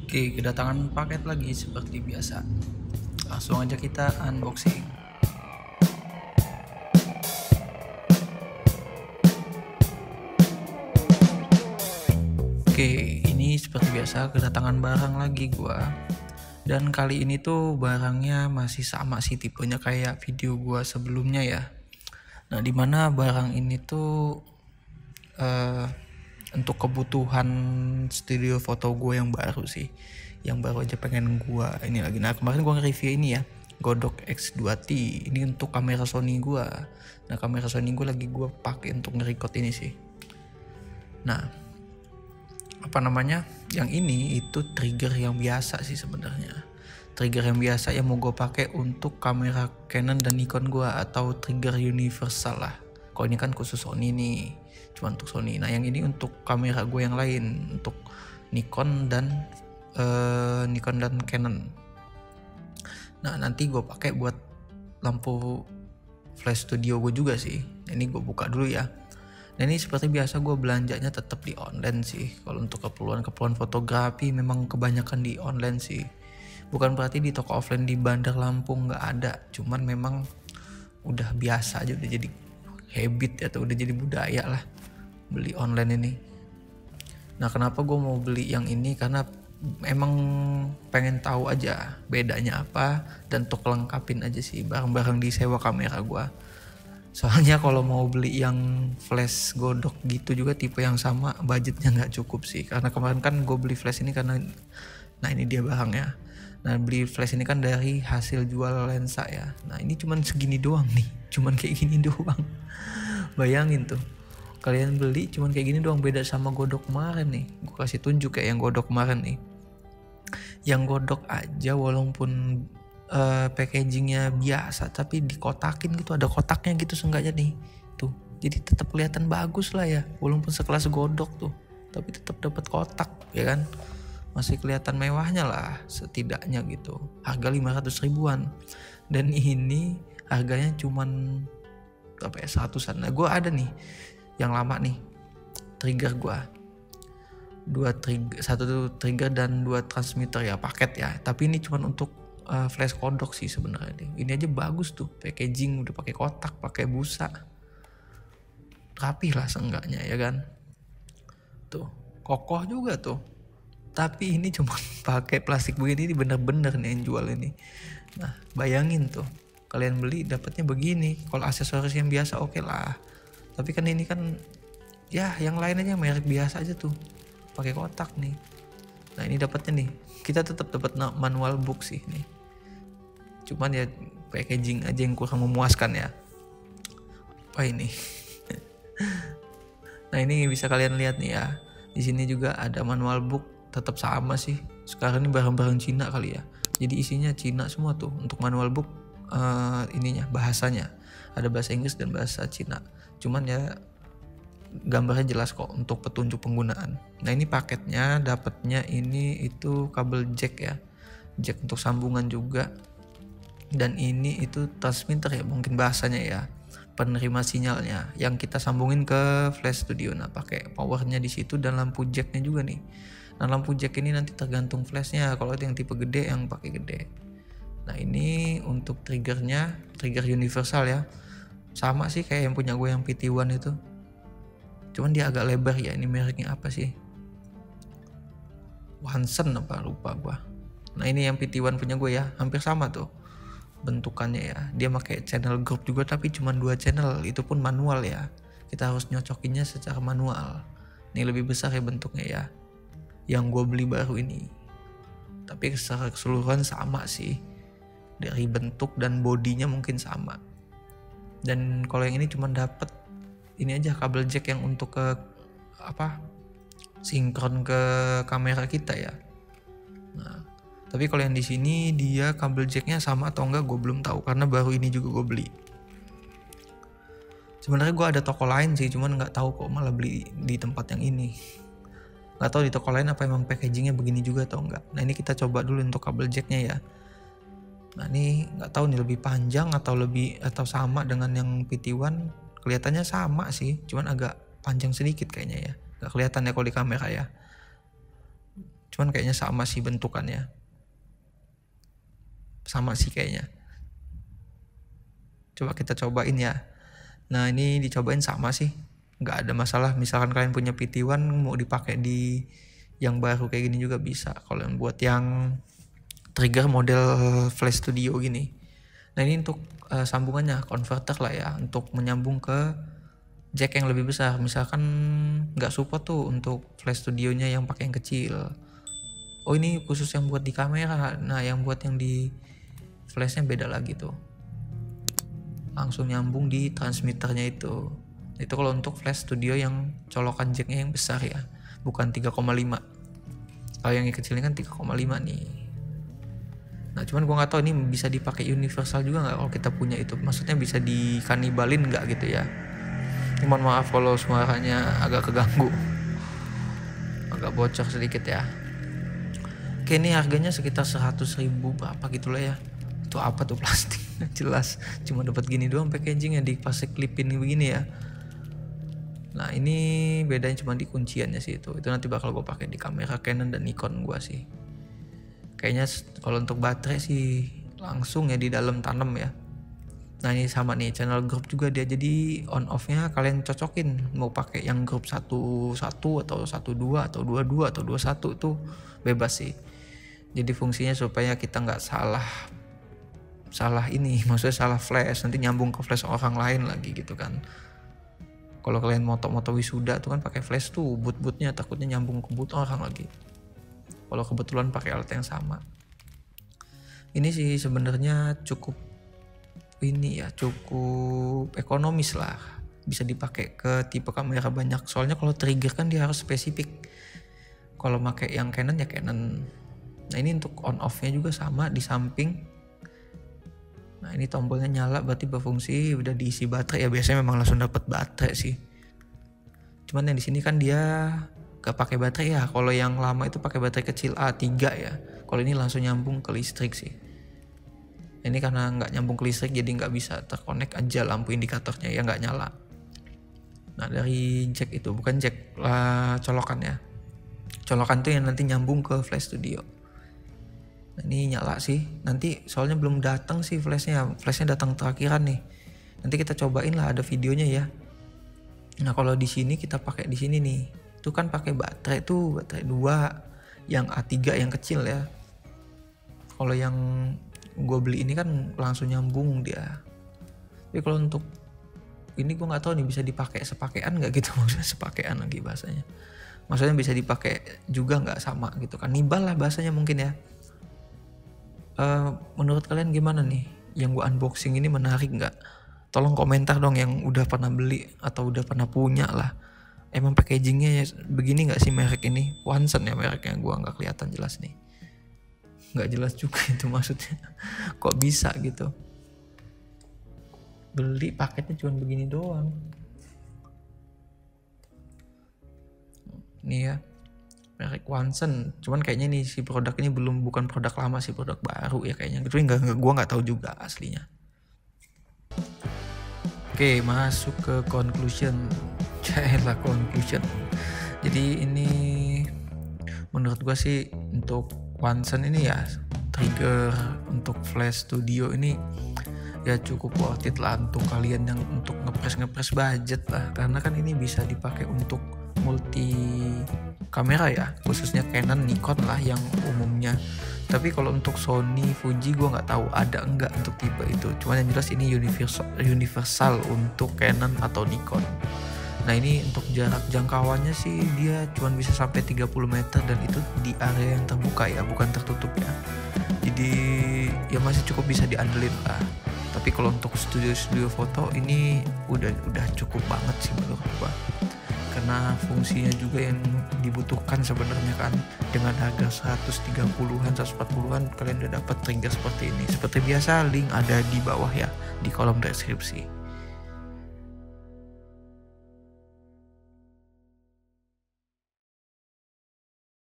Oke, kedatangan paket lagi seperti biasa. Langsung aja kita unboxing. Oke, ini seperti biasa kedatangan barang lagi gua. Dan kali ini tuh barangnya masih sama sih tipenya kayak video gua sebelumnya ya. Nah, dimana barang ini tuh untuk kebutuhan studio foto gue yang baru sih, yang baru aja pengen gue ini lagi. Nah, kemarin gue nge-review ini ya, Godok X2T. Ini untuk kamera Sony gue. Nah, kamera Sony gue lagi gue pakai untuk nge-record ini sih. Nah, apa namanya, yang ini itu trigger yang biasa sih sebenarnya. Trigger yang biasa yang mau gue pakai untuk kamera Canon dan Nikon gue, atau trigger universal lah. Kalau ini kan khusus Sony nih, cuma untuk Sony. Nah, yang ini untuk kamera gue yang lain, untuk Nikon dan Canon. Nah, nanti gue pakai buat lampu flash studio gue juga sih. Ini gue buka dulu ya. Nah, ini seperti biasa gue belanjanya tetap di online sih. Kalau untuk keperluan fotografi memang kebanyakan di online sih. Bukan berarti di toko offline di Bandar Lampung nggak ada. Cuman memang udah biasa aja, udah jadi habit atau udah jadi budaya lah beli online ini. Nah, kenapa gue mau beli yang ini? Karena emang pengen tahu aja bedanya apa, dan untuk lengkapin aja sih barang-barang di sewa kamera gue. Soalnya kalau mau beli yang flash Godok gitu juga tipe yang sama, budgetnya nggak cukup sih. Karena kemarin kan gue beli flash ini karena, nah ini dia barangnya. Nah, beli flash ini kan dari hasil jual lensa ya. Nah, ini cuman segini doang nih, cuman kayak gini doang. Bayangin tuh, kalian beli cuman kayak gini doang, beda sama Godok kemarin nih. Gue kasih tunjuk kayak yang Godok kemarin nih. Yang Godok aja walaupun packagingnya biasa, tapi dikotakin gitu, ada kotaknya gitu seenggaknya nih tuh, jadi tetap kelihatan bagus lah ya, walaupun sekelas Godok tuh, tapi tetap dapat kotak ya kan, masih kelihatan mewahnya lah setidaknya gitu. Harga 500 ribuan, dan ini harganya cuman apa ya, 100-an. Nah, gue ada nih yang lama nih, trigger gue satu trigger dan 2 transmitter ya, paket ya, tapi ini cuman untuk flash Godok sih sebenarnya. Ini aja bagus tuh, packaging udah pakai kotak, pakai busa, rapi lah seenggaknya ya kan. Tuh kokoh juga tuh, tapi ini cuma pakai plastik begini, ini bener-bener nih yang jual ini. Nah, bayangin tuh, kalian beli dapatnya begini. Kalau aksesoris yang biasa oke lah, tapi kan ini kan ya yang lain aja merek biasa aja tuh pakai kotak nih. Nah, ini dapatnya nih, kita tetap dapat manual book sih nih, cuman ya packaging aja yang kurang memuaskan ya. Apa ini? Nah, ini bisa kalian lihat nih ya, di sini juga ada manual book, tetap sama sih. Sekarang ini barang-barang Cina kali ya, jadi isinya Cina semua tuh untuk manual book. Ininya bahasanya ada bahasa Inggris dan bahasa Cina, cuman ya gambarnya jelas kok untuk petunjuk penggunaan. Nah, ini paketnya dapatnya ini itu kabel jack ya, jack untuk sambungan juga, dan ini itu transmitter ya mungkin bahasanya ya, penerima sinyalnya yang kita sambungin ke flash studio. Nah, pakai powernya di situ dan lampu jacknya juga nih. Nah, lampu jack ini nanti tergantung flashnya, kalau yang tipe gede yang pakai gede. Nah, ini untuk triggernya, trigger universal ya, sama sih kayak yang punya gue yang PT1 itu, cuman dia agak lebar ya. Ini mereknya apa sih, Hansen apa lupa gue. Nah, ini yang PT1 punya gue ya, hampir sama tuh bentukannya ya. Dia pakai channel group juga, tapi cuma 2 channel, itu pun manual ya, kita harus nyocokinnya secara manual. Ini lebih besar ya bentuknya ya, yang gue beli baru ini. Tapi secara keseluruhan sama sih, dari bentuk dan bodinya mungkin sama. Dan kalau yang ini cuma dapet ini aja kabel jack yang untuk ke apa, sinkron ke kamera kita ya. Nah, tapi kalau yang di sini dia kabel jacknya sama atau enggak gue belum tahu, karena baru ini juga gue beli. Sebenarnya gue ada toko lain sih, cuman nggak tahu kok malah beli di tempat yang ini. Nggak tahu di toko lain apa emang packagingnya begini juga atau enggak. Nah, ini kita coba dulu untuk kabel jacknya ya. Nah, ini nggak tahu nih lebih panjang atau sama dengan yang PT1. Kelihatannya sama sih, cuman agak panjang sedikit kayaknya ya. Nggak kelihatan ya kalau di kamera ya. cuman kayaknya sama sih bentukannya, sama sih kayaknya. Coba kita cobain ya. Nah ini dicobain sama sih, nggak ada masalah. Misalkan kalian punya PT1 mau dipakai di yang baru kayak gini juga bisa, kalau yang buat yang trigger model Flash Studio gini. Nah ini untuk sambungannya converter lah ya, untuk menyambung ke jack yang lebih besar. Misalkan nggak support tuh untuk Flash Studionya yang pakai yang kecil, oh ini khusus yang buat di kamera. Nah yang buat yang di flashnya beda lagi tuh, langsung nyambung di transmitternya itu kalau untuk Flash Studio yang colokan jacknya yang besar ya, bukan 3,5. Kalau yang kecilnya kan 3,5 nih. Nah cuman gua nggak tahu ini bisa dipakai universal juga nggak kalau kita punya itu, maksudnya bisa dikanibalin nggak gitu ya. Mohon maaf kalau suaranya agak keganggu, agak bocor sedikit ya. Oke, ini harganya sekitar 100.000 berapa gitu lah ya. Itu apa tuh plastik? Jelas cuma dapat gini doang packagingnya, dipasang clipin begini ya. Nah ini bedanya cuma di kunciannya sih, itu nanti bakal gue pakai di kamera Canon dan Nikon gue sih. Kayaknya kalau untuk baterai sih langsung ya di dalam tanam ya. Nah ini sama nih channel group juga dia, jadi on off nya kalian cocokin mau pakai yang grup 11 atau 12 atau 22 atau 21 itu bebas sih. Jadi fungsinya supaya kita nggak salah ini, maksudnya salah flash nanti nyambung ke flash orang lain lagi gitu kan. Kalau kalian moto wisuda tuh kan pakai flash tuh bootnya takutnya nyambung ke boot orang lagi. Kalau kebetulan pakai alat yang sama. Ini sih sebenarnya cukup ekonomis lah, bisa dipakai ke tipe kamera banyak. Soalnya kalau trigger kan dia harus spesifik. Kalau pakai yang Canon ya Canon. Nah ini untuk on off-nya juga sama di samping. Nah ini tombolnya nyala berarti berfungsi, udah diisi baterai ya, biasanya memang langsung dapat baterai sih. Cuman yang di sini kan dia gak pakai baterai ya. Kalau yang lama itu pakai baterai kecil A3 ya. Kalau ini langsung nyambung ke listrik sih. Ini karena nggak nyambung ke listrik jadi nggak bisa terkonek aja lampu indikatornya ya, nggak nyala. Nah dari jack itu bukan jack colokan ya. Colokan tuh yang nanti nyambung ke Flash Studio. Nah, ini nyala sih. Nanti soalnya belum datang sih flashnya datang terakhiran nih. Nanti kita cobain lah, ada videonya ya. Nah kalau di sini kita pakai di sini nih, itu kan pakai baterai 2 yang A3 yang kecil ya. Kalau yang gue beli ini kan langsung nyambung dia. Tapi kalau untuk ini gue nggak tahu nih bisa dipakai sepakaian nggak gitu, maksudnya sepakaian lagi bahasanya. Maksudnya bisa dipakai juga nggak sama gitu kan, nibal lah bahasanya mungkin ya. Menurut kalian gimana nih? Yang gue unboxing ini menarik nggak? Tolong komentar dong yang udah pernah beli atau udah pernah punya lah. Emang packagingnya ya begini nggak sih merek ini? Wanson ya mereknya, gue nggak kelihatan jelas nih. Nggak jelas juga itu maksudnya. Kok bisa gitu? Beli paketnya cuma begini doang. Nih ya, merek Wanson. Cuman kayaknya nih si produk ini bukan produk lama sih, produk baru ya kayaknya. Gitu gue nggak tahu juga aslinya. Oke, masuk ke conclusion. Conclusion. Jadi ini menurut gue sih untuk Wanson ini ya, trigger untuk Flash Studio ini ya cukup worth it lah untuk kalian yang untuk ngepres budget lah, karena kan ini bisa dipakai untuk multi kamera ya, khususnya Canon, Nikon lah yang umumnya. Tapi kalau untuk Sony, Fuji gue nggak tahu ada enggak untuk tipe itu. Cuman yang jelas ini universal untuk Canon atau Nikon. Nah ini untuk jarak jangkauannya sih dia cuma bisa sampai 30 meter dan itu di area yang terbuka ya, bukan tertutup ya. Jadi ya masih cukup bisa diandelin lah. Tapi kalau untuk studio foto ini udah cukup banget sih menurut gua. Karena fungsinya juga yang dibutuhkan sebenarnya kan, dengan harga 130-an, 140-an kalian udah dapat trigger seperti ini. Seperti biasa link ada di bawah ya, di kolom deskripsi.